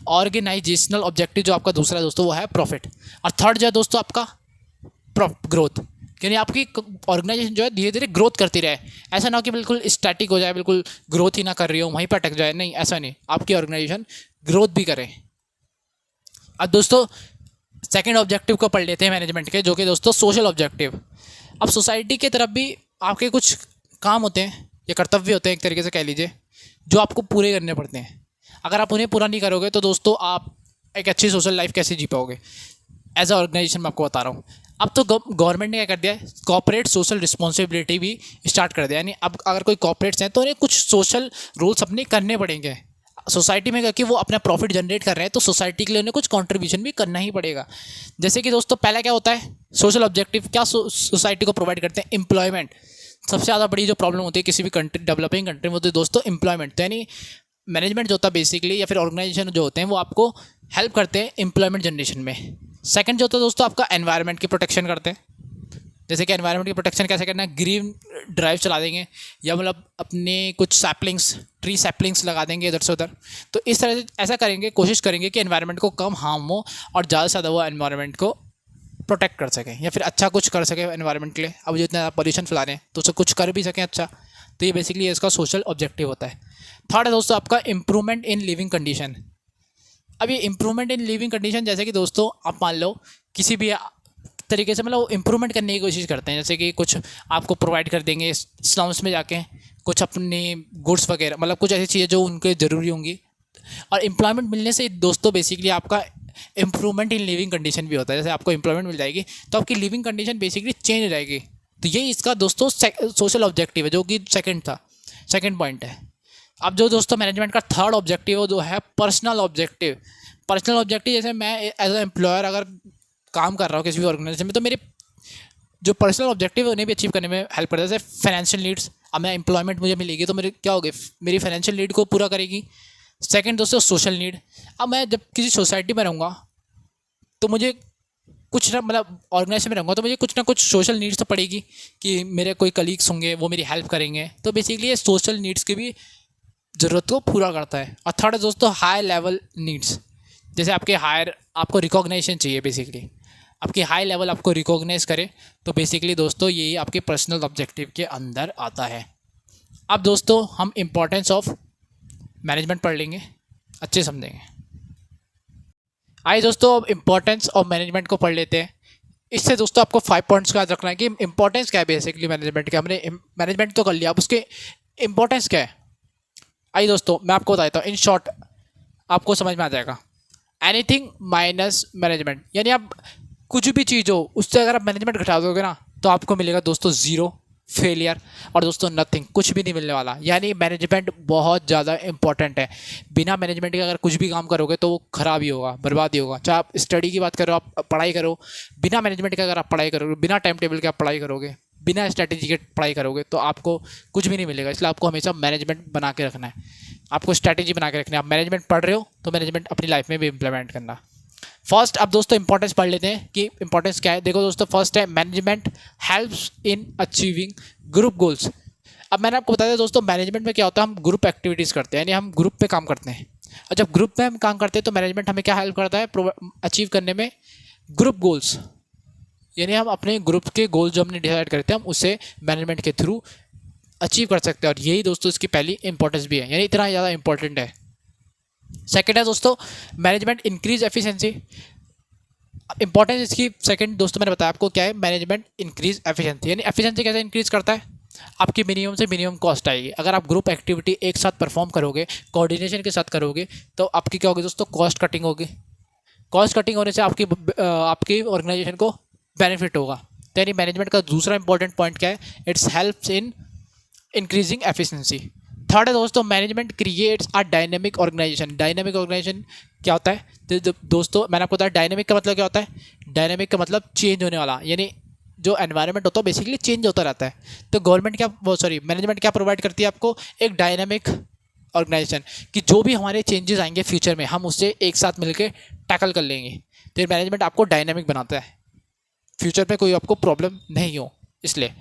ऑर्गेनाइजेशनल ऑब्जेक्टिव जो आपका दूसरा है दोस्तों वो है प्रॉफिट। और थर्ड जो है दोस्तों आपका ग्रोथ, यानी आपकी ऑर्गेनाइजेशन जो है धीरे धीरे ग्रोथ करती रहे। ऐसा ना हो कि बिल्कुल स्टैटिक हो जाए, बिल्कुल ग्रोथ ही ना कर रही हो, वहीं पर अटक जाए, नहीं ऐसा नहीं, आपकी ऑर्गेनाइजेशन ग्रोथ भी करे। अब दोस्तों सेकेंड ऑब्जेक्टिव को पढ़ लेते हैं मैनेजमेंट के, जो कि दोस्तों सोशल ऑब्जेक्टिव। अब सोसाइटी की तरफ भी आपके कुछ काम होते हैं या कर्तव्य होते हैं एक तरीके से कह लीजिए, जो आपको पूरे करने पड़ते हैं। अगर आप उन्हें पूरा नहीं करोगे तो दोस्तों आप एक अच्छी सोशल लाइफ कैसे जी पाओगे। एज अ ऑर्गेनाइजेशन मैं आपको बता रहा हूँ। अब तो गवर्नमेंट ने क्या कर दिया है, कॉर्पोरेट सोशल रिस्पॉन्सिबिलिटी भी स्टार्ट कर दिया। यानी अब अगर कोई कॉर्पोरेट्स हैं तो उन्हें कुछ सोशल रूल्स अपने करने पड़ेंगे सोसाइटी में, क्योंकि वो अपना प्रॉफिट जनरेट कर रहे हैं तो सोसाइटी के लिए उन्हें कुछ कंट्रीब्यूशन भी करना ही पड़ेगा। जैसे कि दोस्तों पहला क्या होता है, सोशल ऑब्जेक्टिव क्या सोसाइटी को प्रोवाइड करते हैं, एम्प्लॉयमेंट। सबसे ज़्यादा बड़ी जो प्रॉब्लम होती है किसी भी कंट्री, डेवलपिंग कंट्री में, होती है दोस्तों एम्प्लॉयमेंट। तो यानी मैनेजमेंट जो होता है बेसिकली, या फिर ऑर्गेनाइजेशन जो होते हैं वो आपको हेल्प करते हैं एम्प्लॉयमेंट जनरेशन में। सेकंड जो होता है दोस्तों आपका एनवायरनमेंट की प्रोटेक्शन करते हैं। जैसे कि एनवायरनमेंट की प्रोटेक्शन कैसे करना है, ग्रीन ड्राइव चला देंगे या मतलब अपने कुछ सैपलिंग्स, ट्री सैपलिंग्स लगा देंगे इधर से उधर। तो इस तरह से ऐसा करेंगे, कोशिश करेंगे कि एनवायरनमेंट को कम हार्म हो और ज़्यादा से ज़्यादा वो एनवायरनमेंट को प्रोटेक्ट कर सकें या फिर अच्छा कुछ कर सकें एनवायरनमेंट के लिए। अब जो इतना पॉल्यूशन फैला रहे हैं तो उससे कुछ कर भी सकें अच्छा। तो ये बेसिकली इसका सोशल ऑब्जेक्टिव होता है। थर्ड है दोस्तों आपका इम्प्रूवमेंट इन लिविंग कंडीशन। अब ये इम्प्रूवमेंट इन लिविंग कंडीशन जैसे कि दोस्तों आप मान लो किसी भी तरीके से मतलब इम्प्रूवमेंट करने की कोशिश करते हैं, जैसे कि कुछ आपको प्रोवाइड कर देंगे स्लम्स में जाके कुछ अपनी गुड्स वगैरह, मतलब कुछ ऐसी चीज़ें जो उनके ज़रूरी होंगी। और एम्प्लॉयमेंट मिलने से दोस्तों बेसिकली आपका इम्प्रूवमेंट इन लिविंग कंडीशन भी होता है। जैसे आपको एम्प्लॉयमेंट मिल जाएगी तो आपकी लिविंग कंडीशन बेसिकली चेंज हो जाएगी। तो यही इसका दोस्तों सोशल ऑब्जेक्टिव है, जो कि सेकेंड पॉइंट है। अब जो दोस्तों मैनेजमेंट का थर्ड ऑब्जेक्टिव है जो है पर्सनल ऑब्जेक्टिव। पर्सनल ऑब्जेक्टिव जैसे मैं एज ए एम्प्लॉयर अगर काम कर रहा हूँ किसी भी ऑर्गेनाइजेशन में तो मेरे जो पर्सनल ऑब्जेक्टिव है उन्हें भी अचीव करने में हेल्प करता है। जैसे फाइनेंशियल नीड्स, अब मैं एम्प्लॉयमेंट मुझे मिलेगी तो मेरे क्या होगी, मेरी फाइनेंशियल नीड को पूरा करेगी। सेकंड दोस्तों सोशल नीड, अब मैं जब किसी सोसाइटी में रहूँगा तो मुझे कुछ ना मतलब ऑर्गेनाइजेशन में रहूँगा तो मुझे कुछ ना कुछ सोशल नीड्स तो पड़ेगी कि मेरे कोई कलीग्स होंगे वो मेरी हेल्प करेंगे। तो बेसिकली ये सोशल नीड्स की भी ज़रूरत को पूरा करता है। और थर्ड दोस्तों हाई लेवल नीड्स, जैसे आपके हायर आपको रिकॉग्निशन चाहिए बेसिकली। आपकी हाई लेवल आपको रिकॉग्नाइज करे, तो बेसिकली दोस्तों यही आपके पर्सनल ऑब्जेक्टिव के अंदर आता है। अब दोस्तों हम इम्पोर्टेंस ऑफ मैनेजमेंट पढ़ लेंगे, अच्छे समझेंगे। आइए दोस्तों अब इम्पोर्टेंस ऑफ मैनेजमेंट को पढ़ लेते हैं। इससे दोस्तों आपको 5 पॉइंट्स का याद रखना है कि इंपॉर्टेंस क्या है बेसिकली मैनेजमेंट का। हमने मैनेजमेंट तो कर लिया, अब उसके इंपॉर्टेंस क्या है। आइए दोस्तों मैं आपको बताता हूँ, इन शॉर्ट आपको समझ में आ जाएगा। एनीथिंग माइनस मैनेजमेंट, यानी आप कुछ भी चीज़ हो उससे अगर आप मैनेजमेंट घटा दोगे ना तो आपको मिलेगा दोस्तों ज़ीरो, फेलियर और दोस्तों नथिंग, कुछ भी नहीं मिलने वाला। यानी मैनेजमेंट बहुत ज़्यादा इंपॉर्टेंट है। बिना मैनेजमेंट के अगर कुछ भी काम करोगे तो वो खराब ही होगा, बर्बाद ही होगा। चाहे आप स्टडी की बात करो, आप पढ़ाई करो, बिना मैनेजमेंट के अगर आप पढ़ाई करोगे, बिना टाइम टेबल के आप पढ़ाई करोगे, बिना स्ट्रैटेजी के पढ़ाई करोगे तो आपको कुछ भी नहीं मिलेगा। इसलिए आपको हमेशा मैनेजमेंट बना के रखना है, आपको स्ट्रैटेजी बना के रखनी है। आप मैनेजमेंट पढ़ रहे हो तो मैनेजमेंट अपनी लाइफ में भी इंप्लीमेंट करना। फर्स्ट अब दोस्तों इंपॉर्टेंस पढ़ लेते हैं कि इंपॉर्टेंस क्या है। देखो दोस्तों, फर्स्ट है management helps in achieving group goals. अब मैंने आपको बताया दोस्तों, मैनेजमेंट में क्या होता है, हम ग्रुप एक्टिविटीज़ करते हैं, यानी हम ग्रुप पे काम करते हैं। और जब ग्रुप में हम काम करते हैं तो मैनेजमेंट हमें क्या हेल्प करता है, अचीव करने में ग्रुप गोल्स। यानी हम अपने ग्रुप के गोल जो हमने डिसाइड करते हैं हम उसे मैनेजमेंट के थ्रू अचीव कर सकते हैं। और यही दोस्तों इसकी पहली इंपॉर्टेंस भी है, यानी इतना ज़्यादा इंपॉर्टेंट है। सेकेंड है दोस्तों मैनेजमेंट इंक्रीज एफिशिएंसी। इंपॉर्टेंस इसकी सेकंड दोस्तों मैंने बताया आपको क्या है, मैनेजमेंट इंक्रीज एफिशिएंसी। यानी एफिशिएंसी कैसे इंक्रीज करता है, आपकी मिनिमम से मिनिमम कॉस्ट आएगी। अगर आप ग्रुप एक्टिविटी एक साथ परफॉर्म करोगे, कोऑर्डिनेशन के साथ करोगे, तो आपकी क्या होगी दोस्तों, कॉस्ट कटिंग होगी। कॉस्ट कटिंग होने से आपकी ऑर्गेनाइजेशन को बेनिफिट होगा। तो यानी मैनेजमेंट का दूसरा इंपॉर्टेंट पॉइंट क्या है, it's helps in increasing efficiency. Third है दोस्तों management creates a dynamic organisation. Dynamic organisation क्या होता है, तो दोस्तों मैंने आपको बताया डायनेमिक का मतलब क्या होता है। डायनेमिक का मतलब चेंज होने वाला, यानी जो एनवायरनमेंट होता है बेसिकली चेंज होता रहता है। तो मैनेजमेंट क्या प्रोवाइड करती है आपको, एक डायनेमिक ऑर्गेनाइजेशन, कि जो भी हमारे चेंजेस आएंगे फ्यूचर में हम उससे एक साथ मिलकर टैकल कर लेंगे। तो मैनेजमेंट आपको डायनेमिक बनाता है, फ्यूचर में कोई आपको प्रॉब्लम नहीं हो इसलिए।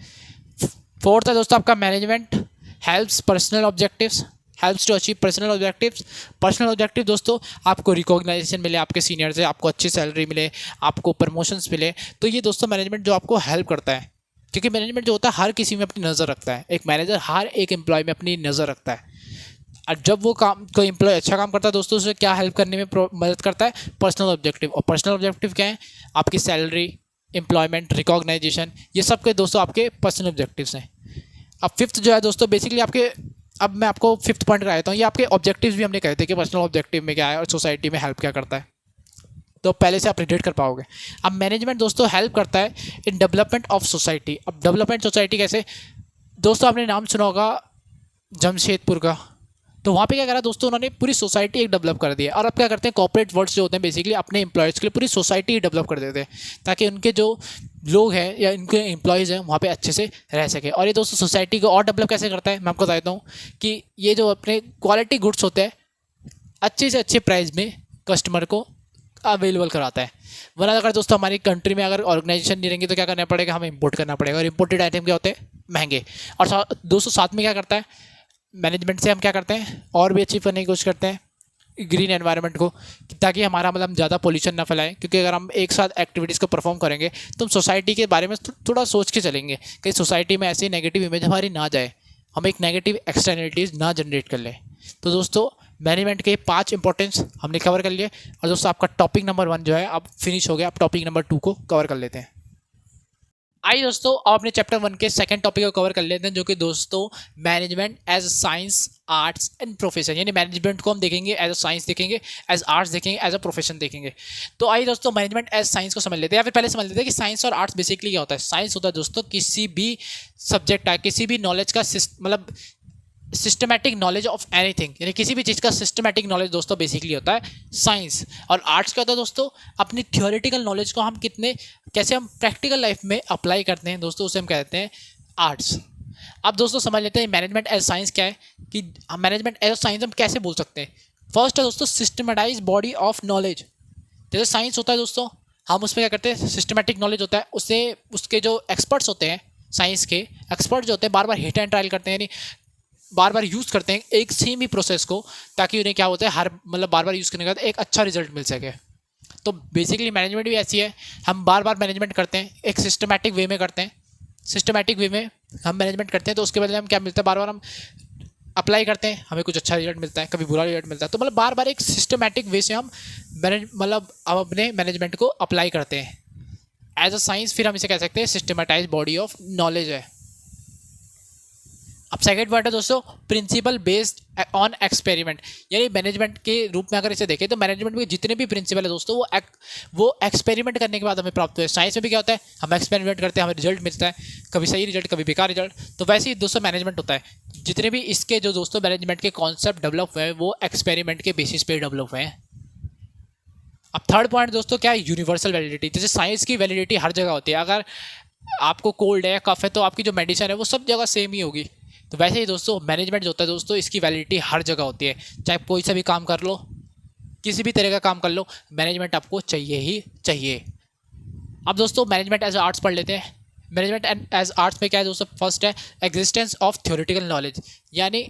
फोर्थ है दोस्तों आपका management helps personal objectives, helps to achieve personal objectives. Personal objective दोस्तों आपको रिकॉग्नाइजेशन मिले आपके सीनियर से, आपको अच्छी सैलरी मिले, आपको प्रमोशंस मिले, तो ये दोस्तों मैनेजमेंट जो आपको हेल्प करता है। क्योंकि मैनेजमेंट जो होता है हर किसी में अपनी नज़र रखता है, एक मैनेजर हर एक एम्प्लॉय में अपनी नज़र रखता है। और जब वो कोई एम्प्लॉय अच्छा काम करता है दोस्तों, उसे क्या हेल्प करने में मदद करता है, पर्सनल ऑब्जेक्टिव। और पर्सनल ऑब्जेक्टिव क्या है, आपकी सैलरी, एम्प्लॉयमेंट, रिकॉग्नाइजेशन, ये सब के दोस्तों आपके पर्सनल ऑब्जेक्टिव्स हैं। अब फिफ्थ जो है दोस्तों बेसिकली आपके, अब मैं आपको फिफ्थ पॉइंट कराता देता हूँ। ये आपके ऑब्जेक्टिव्स भी हमने कहे थे कि पर्सनल ऑब्जेक्टिव में क्या है और सोसाइटी में हेल्प क्या करता है, तो पहले से आप रिलेट कर पाओगे। अब मैनेजमेंट दोस्तों हेल्प करता है इन डेवलपमेंट ऑफ सोसाइटी। अब डेवलपमेंट सोसाइटी कैसे, दोस्तों आपने नाम सुना होगा जमशेदपुर का, तो वहाँ पे क्या करा दोस्तों, उन्होंने पूरी सोसाइटी एक डेवलप कर दी है। और अब क्या करते हैं, कॉर्पोरेट वर्ल्ड जो होते हैं बेसिकली अपने एम्प्लॉयज़ के लिए पूरी सोसाइटी डेवलप कर देते हैं, ताकि उनके जो लोग हैं या इनके एम्प्लॉयज़ हैं वहाँ पे अच्छे से रह सके। और ये दोस्तों सोसाइटी को और डेवलप कैसे करता है, मैं आपको बताता हूँ कि ये जो अपने क्वालिटी गुड्स होते हैं अच्छे से अच्छे प्राइस में कस्टमर को अवेलेबल कराता है। वरना अगर दोस्तों हमारी कंट्री में अगर ऑर्गेनाइजेशन नहीं रहेंगे तो क्या करना पड़ेगा, हमें इंपोर्ट करना पड़ेगा। और इंपोर्टेड आइटम क्या होते हैं, महंगे। और दोस्तों साथ में क्या करता है मैनेजमेंट से हम क्या करते हैं और भी अचीव करने की कोशिश करते हैं ग्रीन एनवायरनमेंट को, ताकि हमारा मतलब ज़्यादा पोल्यूशन ना फैलाए। क्योंकि अगर हम एक साथ एक्टिविटीज़ को परफॉर्म करेंगे तो हम सोसाइटी के बारे में थोड़ा सोच के चलेंगे कि सोसाइटी में ऐसी नेगेटिव इमेज हमारी ना जाए, हम एक नेगेटिव एक्सटर्नलिटीज़ ना जनरेट कर लें। तो दोस्तों मैनेजमेंट के 5 इंपॉर्टेंस हमने कवर कर लिए। और दोस्तों आपका टॉपिक नंबर 1 जो है अब फिनिश हो गया, अब टॉपिक नंबर 2 को कवर कर लेते हैं। आइए दोस्तों अब अपने चैप्टर 1 के सेकंड टॉपिक को कवर कर लेते हैं, जो कि दोस्तों management as a science, arts and profession. यानी मैनेजमेंट को हम देखेंगे एज अ साइंस देखेंगे, एज आर्ट्स देखेंगे, एज अ प्रोफेशन देखेंगे। तो आइए दोस्तों मैनेजमेंट एज साइंस को समझ लेते हैं, या फिर पहले समझ लेते हैं कि साइंस और आर्ट्स बेसिकली क्या होता है। साइंस होता है दोस्तों किसी भी सब्जेक्ट का, किसी भी नॉलेज का मतलब सिस्टमैटिक नॉलेज ऑफ एनीथिंग, यानी किसी भी चीज़ का सिस्टमैटिक नॉलेज दोस्तों बेसिकली होता है साइंस। और आर्ट्स क्या होता है दोस्तों, अपनी थियोरेटिकल नॉलेज को हम कैसे हम प्रैक्टिकल लाइफ में अप्लाई करते हैं दोस्तों, उसे हम कहते हैं आर्ट्स। अब दोस्तों समझ लेते हैं मैनेजमेंट एज साइंस क्या है, कि मैनेजमेंट एज साइंस हम कैसे बोल सकते हैं। फर्स्ट है दोस्तों सिस्टमेटाइज बॉडी ऑफ नॉलेज। जैसे साइंस होता है दोस्तों, हम उसमें क्या करते हैं, सिस्टमैटिक नॉलेज होता है, उससे उसके जो एक्सपर्ट्स होते हैं, साइंस के एक्सपर्ट जो होते हैं बार बार हिट एंड ट्रायल करते हैं, यानी बार बार यूज़ करते हैं एक सेम ही प्रोसेस को, ताकि उन्हें क्या होता है हर मतलब बार बार यूज़ करने के बाद एक अच्छा रिजल्ट मिल सके। तो बेसिकली मैनेजमेंट भी ऐसी है, हम बार बार मैनेजमेंट करते हैं, एक सिस्टमैटिक वे में करते हैं। सिस्टमैटिक वे में हम मैनेजमेंट करते हैं तो उसके बदले हम क्या मिलता है, बार बार हम अप्लाई करते हैं, हमें कुछ अच्छा रिजल्ट मिलता है, कभी बुरा रिजल्ट मिलता है। तो मतलब बार बार एक सिस्टमैटिक वे से हम मतलब अब अपने मैनेजमेंट को अप्लाई करते हैं एज अ साइंस। फिर हम इसे कह सकते हैं सिस्टमेटाइज बॉडी ऑफ नॉलेज है। अब सेकंड पॉइंट है दोस्तों प्रिंसिपल बेस्ड ऑन एक्सपेरिमेंट, यानी मैनेजमेंट के रूप में अगर इसे देखें तो मैनेजमेंट में जितने भी प्रिंसिपल है दोस्तों वो एक्सपेरिमेंट करने के बाद हमें प्राप्त हुए हैं। साइंस में भी क्या होता है, हम एक्सपेरिमेंट करते हैं, हमें रिजल्ट मिलता है, कभी सही रिजल्ट कभी बेकार रिजल्ट। तो वैसे ही दोस्तों मैनेजमेंट होता है, जितने भी इसके जो दोस्तों मैनेजमेंट के कॉन्सेप्ट डेवलप हुए हैं वो एक्सपेरिमेंट के बेसिस पे डेवलप हुए हैं। अब थर्ड पॉइंट दोस्तों क्या है, यूनिवर्सल वैलिडिटी। जैसे साइंस की वैलिडिटी हर जगह होती है, अगर आपको कोल्ड है या कफ है तो आपकी जो मेडिसिन है वो सब जगह सेम ही होगी। तो वैसे ही दोस्तों मैनेजमेंट जो होता है दोस्तों, इसकी वैलिडिटी हर जगह होती है, चाहे कोई सा भी काम कर लो, किसी भी तरह का काम कर लो, मैनेजमेंट आपको चाहिए ही चाहिए। अब दोस्तों मैनेजमेंट एज आर्ट्स पढ़ लेते हैं। मैनेजमेंट एंड एज आर्ट्स में क्या है दोस्तों, फर्स्ट है एग्जिस्टेंस ऑफ थ्योरेटिकल नॉलेज, यानी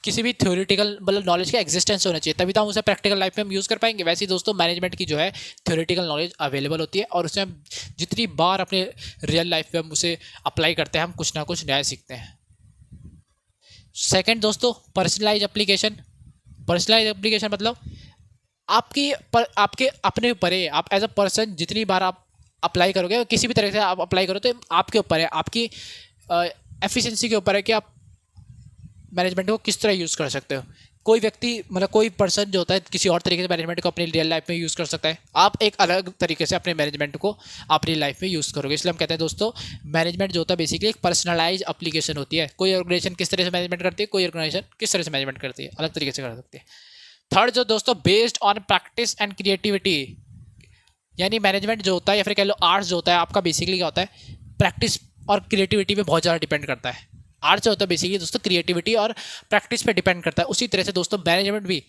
किसी भी थ्योरेटिकल मतलब नॉलेज का एग्जिस्टेंस होना चाहिए, तभी तो हम उसे प्रैक्टिकल लाइफ में हम यूज़ कर पाएंगे। वैसे ही दोस्तों मैनेजमेंट की जो है थ्योरेटिकल नॉलेज अवेलेबल होती है और उसे हम जितनी बार अपने रियल लाइफ में हम उसे अप्लाई करते हैं हम कुछ ना कुछ नया सीखते हैं। सेकंड दोस्तों पर्सनलाइज एप्लीकेशन। पर्सनलाइज एप्लीकेशन मतलब आपके अपने ऊपर है, आप एज अ पर्सन जितनी बार आप अप्लाई करोगे, किसी भी तरह से आप अप्लाई करो तो आपके ऊपर है, आपकी एफिशिएंसी के ऊपर है कि आप मैनेजमेंट को किस तरह यूज़ कर सकते हो। कोई व्यक्ति मतलब कोई पर्सन जो होता है किसी और तरीके से मैनेजमेंट को अपनी रियल लाइफ में यूज़ कर सकता है, आप एक अलग तरीके से अपने मैनेजमेंट को अपनी लाइफ में यूज़ करोगे। इसलिए हम कहते हैं दोस्तों मैनेजमेंट जो होता है बेसिकली एक पर्सनलाइज एप्लीकेशन होती है। कोई ऑर्गेनाइजेशन किस तरह से मैनेजमेंट करती है, कोई ऑर्गेनाइजेशन किस तरह से मैनेजमेंट करती है, अलग तरीके से कर सकती है। थर्ड जो दोस्तों based on practice and creativity, यानी मैनेजमेंट जो होता है या फिर कह लो आर्ट्स जो होता है आपका बेसिकली क्या होता है, प्रैक्टिस और क्रिएटिविटी पे बहुत ज़्यादा डिपेंड करता है। आर्ट्स जो होता है बेसिकली दोस्तों क्रिएटिविटी और प्रैक्टिस पे डिपेंड करता है, उसी तरह से दोस्तों मैनेजमेंट भी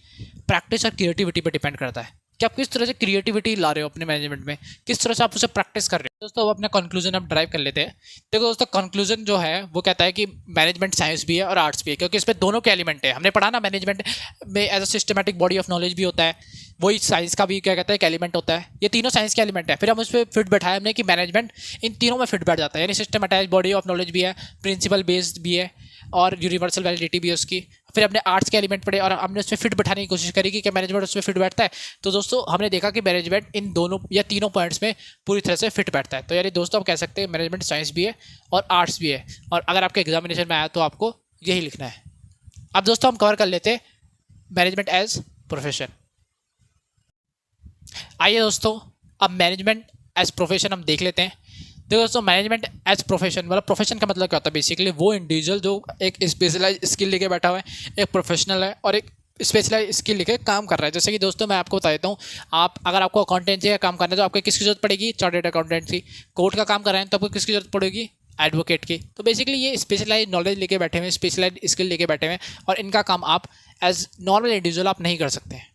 प्रैक्टिस और क्रिएटिविटी पे डिपेंड करता है कि आप किस तरह से क्रिएटिविटी ला रहे हो अपने मैनेजमेंट में, किस तरह से आप उसे प्रैक्टिस कर रहे हो। दोस्तों अब अपना कंक्लूजन हम ड्राइव कर लेते हैं। देखो दोस्तों कंक्लूजन जो है वो कहता है कि मैनेजमेंट साइंस भी है और आर्ट्स भी है, क्योंकि इसमें दोनों के एलिमेंट है। हमने पढ़ा ना मैनेजमेंट में as a systematic body of knowledge भी होता है, वही साइंस का भी क्या कहता है एक एलिमेंट होता है। ये तीनों साइंस के एलिमेंट है, फिर हम उस पर फिट बैठाए हमने कि मैनेजमेंट इन तीनों में फिट बैठ जाता है, यानी सिस्टमैटाइज बॉडी ऑफ नॉलेज भी है, प्रिंसिपल बेस्ड भी है और यूनिवर्सल वैलिडिटी भी है उसकी। फिर हमने आर्ट्स के एलिमेंट पढ़े और हमने उसमें फिट बैठाने की कोशिश करी कि क्या मैनेजमेंट उसमें फिट बैठता है। तो दोस्तों हमने देखा कि मैनेजमेंट इन दोनों या तीनों पॉइंट्स में पूरी तरह से फिट बैठता है। तो यानी दोस्तों हम कह सकते हैं मैनेजमेंट साइंस भी है और आर्ट्स भी है, और अगर आपके एग्जामिनेशन में आया तो आपको यही लिखना है। अब दोस्तों हम कवर कर लेते हैं मैनेजमेंट एज प्रोफेशन। आइए दोस्तों अब मैनेजमेंट एज प्रोफेशन हम देख लेते हैं। देखो दोस्तों मैनेजमेंट एज प्रोफेशन मतलब प्रोफेशन का मतलब क्या होता है, बेसिकली वो इंडिविजुअल जो एक स्पेशलाइज स्किल लेके बैठा हुआ है, एक प्रोफेशनल है और एक स्पेशलाइज स्किल लेके काम कर रहा है। जैसे कि दोस्तों मैं आपको बता देता हूँ, आप अगर आपको अकाउंटेंसी का काम करना है तो आपको किसकी जरूरत पड़ेगी, चार्टर्ड अकाउंटेंसी। कोर्ट का काम कर रहे हैं तो आपको किसकी जरूरत पड़ेगी, एडवोकेट की। तो बेसिकली ये स्पेशलाइज नॉलेज लेके बैठे हुए हैं, स्पेशलाइज स्किल लेके बैठे हुए हैं और इनका काम आप एज नॉर्मल इंडिविजुअल आप नहीं कर सकते हैं।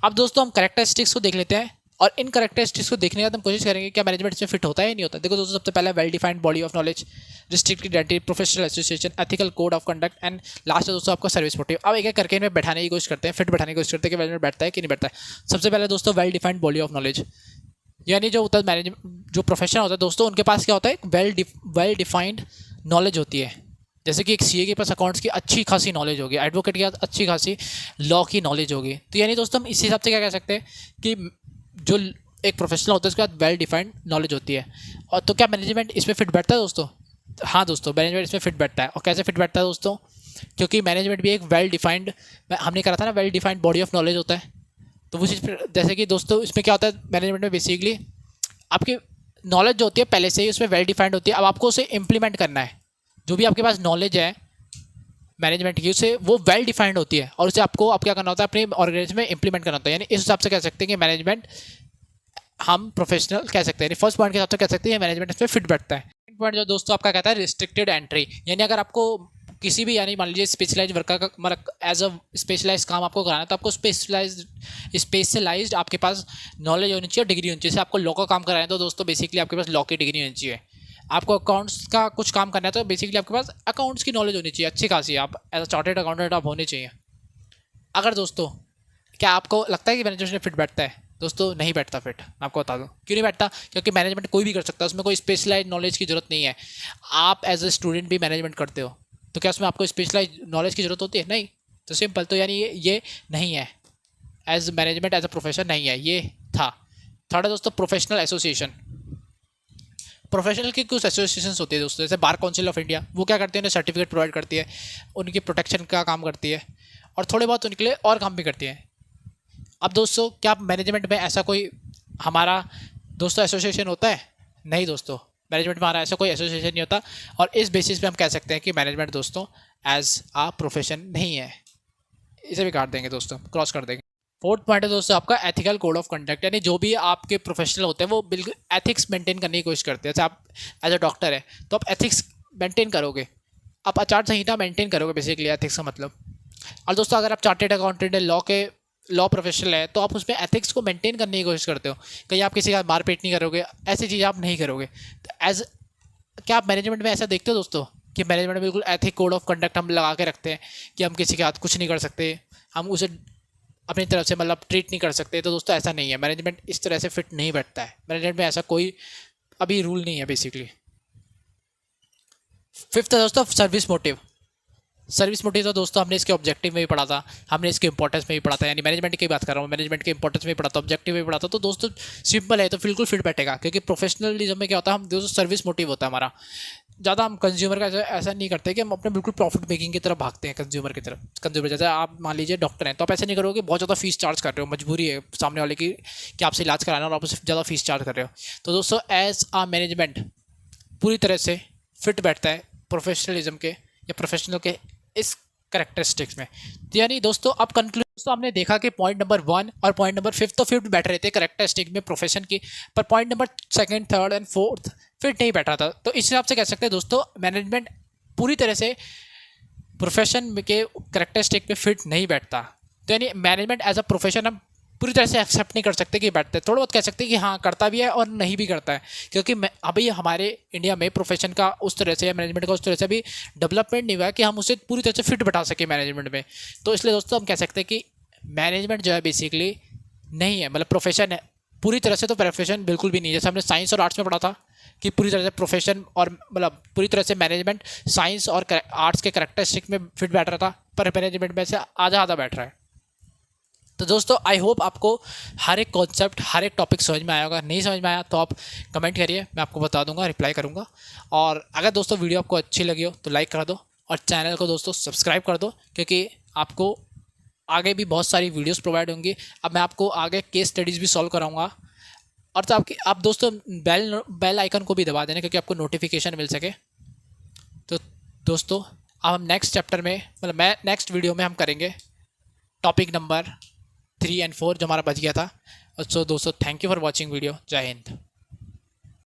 अब दोस्तों हम कैरेक्टरिस्टिक्स को देख लेते हैं और इन कैरेक्टरिस्टिक्स को देखने के बाद हम कोशिश करेंगे क्या मैनेजमेंट इसमें फिट होता है या नहीं होता। देखो दोस्तों सबसे पहले well defined body of knowledge, restricted identity, professional association, ethical code of conduct and last है दोस्तों आपका सर्विस मोटिव। अब एक एक करके इनमें बैठाने की कोशिश करते हैं, फिट बैठाने की कोशिश करते हैं कि मैनेजमेंट बैठता है कि नहीं बैठता है। सबसे पहले दोस्तों well defined body of knowledge, यानी जो होता है मैनेजमेंट जो प्रोफेशन होता है दोस्तों उनके पास क्या होता है, वेल डिफाइंड नॉलेज होती है। जैसे कि एक सीए के पास अकाउंट्स की अच्छी खासी नॉलेज होगी, एडवोकेट के पास अच्छी खासी लॉ की नॉलेज होगी। तो यानी दोस्तों हम इस हिसाब से क्या कह सकते हैं कि जो एक प्रोफेशनल होता है उसके बाद वेल डिफाइंड नॉलेज होती है। और तो क्या मैनेजमेंट इसमें फिट बैठता है दोस्तों? हाँ दोस्तों मैनेजमेंट इसमें फिट बैठता है। और कैसे फिट बैठता है दोस्तों? क्योंकि मैनेजमेंट भी एक वेल डिफाइंड, हमने कहा था ना, well defined body of knowledge होता है। तो वो चीज़ जैसे कि दोस्तों इसमें क्या होता है मैनेजमेंट में, बेसिकली आपकी नॉलेज जो होती है पहले से ही उसमें वेल डिफाइंड होती है। अब आपको उसे इम्प्लीमेंट करना है, जो भी आपके पास नॉलेज है मैनेजमेंट की उसे वो वेल डिफाइंड होती है और उसे आपको अब क्या करना होता है अपने ऑर्गेनाइजेशन में इंप्लीमेंट करना होता है। यानी इस हिसाब से कह सकते हैं कि मैनेजमेंट हम प्रोफेशनल कह सकते हैं। फर्स्ट पॉइंट के हिसाब से कह सकते हैं मैनेजमेंट इसमें फिट बैठता है। सेकंड पॉइंट जो दोस्तों आपका कहता है रिस्ट्रिक्टेड एंट्री, यानी अगर आपको किसी भी यानी मान लीजिए स्पेशलाइज वर्क का मतलब एज अ स्पेशलाइज काम आपको कराना है तो आपको स्पेशलाइज्ड आपके पास नॉलेज होनी चाहिए, डिग्री होनी चाहिए। जैसे आपको लॉ का काम कराना है तो दोस्तों बेसिकली आपके पास लॉ की डिग्री होनी चाहिए। आपको अकाउंट्स का कुछ काम करना है तो बेसिकली आपके पास अकाउंट्स की नॉलेज होनी चाहिए अच्छी खासी, आप एज अ चार्टर्ड अकाउंटेंट आप होने चाहिए। अगर दोस्तों क्या आपको लगता है कि मैनेजमेंट फिट बैठता है? दोस्तों नहीं बैठता फिट। मैं आपको बता दूं क्यों नहीं बैठता, क्योंकि मैनेजमेंट कोई भी कर सकता है, उसमें कोई स्पेशलाइज नॉलेज की जरूरत नहीं है। आप एज ए स्टूडेंट भी मैनेजमेंट करते हो, तो क्या उसमें आपको स्पेशलाइज नॉलेज की जरूरत होती है? नहीं। तो सिंपल, तो यानी ये नहीं है, as management as a profession नहीं है। ये था। थर्ड है दोस्तों प्रोफेशनल एसोसिएशन। प्रोफेशनल की कुछ एसोसिएशन होती है दोस्तों, जैसे बार काउंसिल ऑफ इंडिया, वो क्या करती है, उन्हें सर्टिफिकेट प्रोवाइड करती है, उनकी प्रोटेक्शन का काम करती है, और थोड़े बहुत उनके लिए और काम भी करती है। अब दोस्तों क्या मैनेजमेंट में ऐसा कोई हमारा दोस्तों एसोसिएशन होता है? नहीं दोस्तों, मैनेजमेंट में हमारा ऐसा कोई एसोसिएशन नहीं होता, और इस बेसिस पे हम कह सकते हैं कि मैनेजमेंट दोस्तों एज आ प्रोफेशन नहीं है। इसे भी काट देंगे दोस्तों, क्रॉस कर देंगे। फोर्थ पॉइंट है दोस्तों आपका एथिकल कोड ऑफ कंडक्ट, यानी जो भी आपके प्रोफेशनल होते हैं वो बिल्कुल एथिक्स मेंटेन करने की कोशिश करते हैं। जैसे आप एज अ डॉक्टर है तो आप एथिक्स मेंटेन करोगे, आप आचार संहिता मेंटेन करोगे, बेसिकली एथिक्स का मतलब। और दोस्तों अगर आप चार्टेड अकाउंटेंट है, लॉ प्रोफेशनल है, तो आप उसमें एथिक्स को मेंटेन करने की कोशिश करते हो, कहीं आप किसी का मारपीट नहीं करोगे, ऐसी चीज़ आप नहीं करोगे। तो एज क्या आप मैनेजमेंट में ऐसा देखते हो दोस्तों कि मैनेजमेंट में बिल्कुल एथिक कोड ऑफ कंडक्ट हम लगा के रखते हैं कि हम किसी के हाथ कुछ नहीं कर सकते, हम उसे अपनी तरफ से मतलब ट्रीट नहीं कर सकते? तो दोस्तों ऐसा नहीं है, मैनेजमेंट इस तरह से फिट नहीं बैठता है, मैनेजमेंट में ऐसा कोई अभी रूल नहीं है बेसिकली। फिफ्थ है दोस्तों सर्विस मोटिव। सर्विस मोटिव तो दोस्तों हमने इसके ऑब्जेक्टिव में भी पढ़ा था, हमने इसके इंपॉर्टेंस में भी पढ़ा था, यानी मैनेजमेंट की बात कर रहा हूँ, मैनेजमेंट के इंपॉर्टेंस में भी पढ़ा था, ऑब्जेक्टिव में भी पढ़ा था। तो दोस्तों सिंपल है, तो बिल्कुल फिट बैठेगा, क्योंकि प्रोफेशनलिज्म में क्या होता है, हम दोस्तों सर्विस मोटिव होता है हमारा। ज़्यादा हम कंज्यूमर का ऐसा नहीं करते कि हम अपने बिल्कुल प्रॉफिट मेकिंग की तरफ भागते हैं, कंज्यूमर की तरफ। कंज्यूमर जैसे आप मान लीजिए डॉक्टर हैं, तो आप ऐसे नहीं करोगे बहुत ज़्यादा फीस चार्ज कर रहे हो, मजबूरी है सामने वाले की कि आपसे इलाज कराना और आप उससे ज़्यादा फीस चार्ज कर रहे हो। तो दोस्तों एज आ मैनेजमेंट पूरी तरह से फिट बैठता है प्रोफेशनलिज्म के या प्रोफेशनल के इस करेक्टरिस्टिक्स में। तो यानी दोस्तों अब कंक्लूजन दोस्तों हमने देखा कि पॉइंट नंबर 1 और पॉइंट नंबर 5 तो फिट बैठ रहे थे करेक्टरिस्टिक में प्रोफेशन की, पर पॉइंट नंबर 2, 3 एंड 4 फिट नहीं बैठ रहा था। तो इस हिसाब से कह सकते हैं दोस्तों मैनेजमेंट पूरी तरह से प्रोफेशन के करेक्टरिस्टिक में फिट नहीं बैठता। तो यानी मैनेजमेंट एज अ प्रोफेशन हम पूरी तरह से एक्सेप्ट नहीं कर सकते कि बैठते हैं, थोड़ा बहुत कह सकते हैं कि हाँ करता भी है और नहीं भी करता है, क्योंकि अभी हमारे इंडिया में प्रोफेशन का उस तरह से या मैनेजमेंट का उस तरह से अभी डेवलपमेंट नहीं हुआ है कि हम उसे पूरी तरह से फिट बैठा सके मैनेजमेंट में। तो इसलिए दोस्तों हम कह सकते हैं कि मैनेजमेंट जो है बेसिकली नहीं है, मतलब प्रोफेशन है पूरी तरह से, तो प्रोफेशन बिल्कुल भी नहीं है। जैसे हमने साइंस और आर्ट्स में पढ़ा था कि पूरी तरह से प्रोफेशन और मतलब पूरी तरह से मैनेजमेंट साइंस और आर्ट्स के करेक्टरिस्टिक में फिट बैठ रहा था, पर मैनेजमेंट में से आधा आधा बैठ रहा है। तो दोस्तों आई होप आपको हर एक कॉन्सेप्ट हर एक टॉपिक समझ में आया होगा। नहीं समझ में आया तो आप कमेंट करिए, मैं आपको बता दूंगा, रिप्लाई करूंगा। और अगर दोस्तों वीडियो आपको अच्छी लगी हो तो लाइक कर दो, और चैनल को दोस्तों सब्सक्राइब कर दो, क्योंकि आपको आगे भी बहुत सारी वीडियोस प्रोवाइड होंगी। अब मैं आपको आगे केस स्टडीज़ भी सॉल्व कराऊंगा। और तो आप दोस्तों बेल आइकन को भी दबा देना, क्योंकि आपको नोटिफिकेशन मिल सके। तो दोस्तों अब हम नेक्स्ट चैप्टर में मतलब मैं नेक्स्ट वीडियो में हम करेंगे टॉपिक नंबर 3 और 4 जो हमारा बच गया था। सो दोस्तों thank you for watching video. जय हिंद।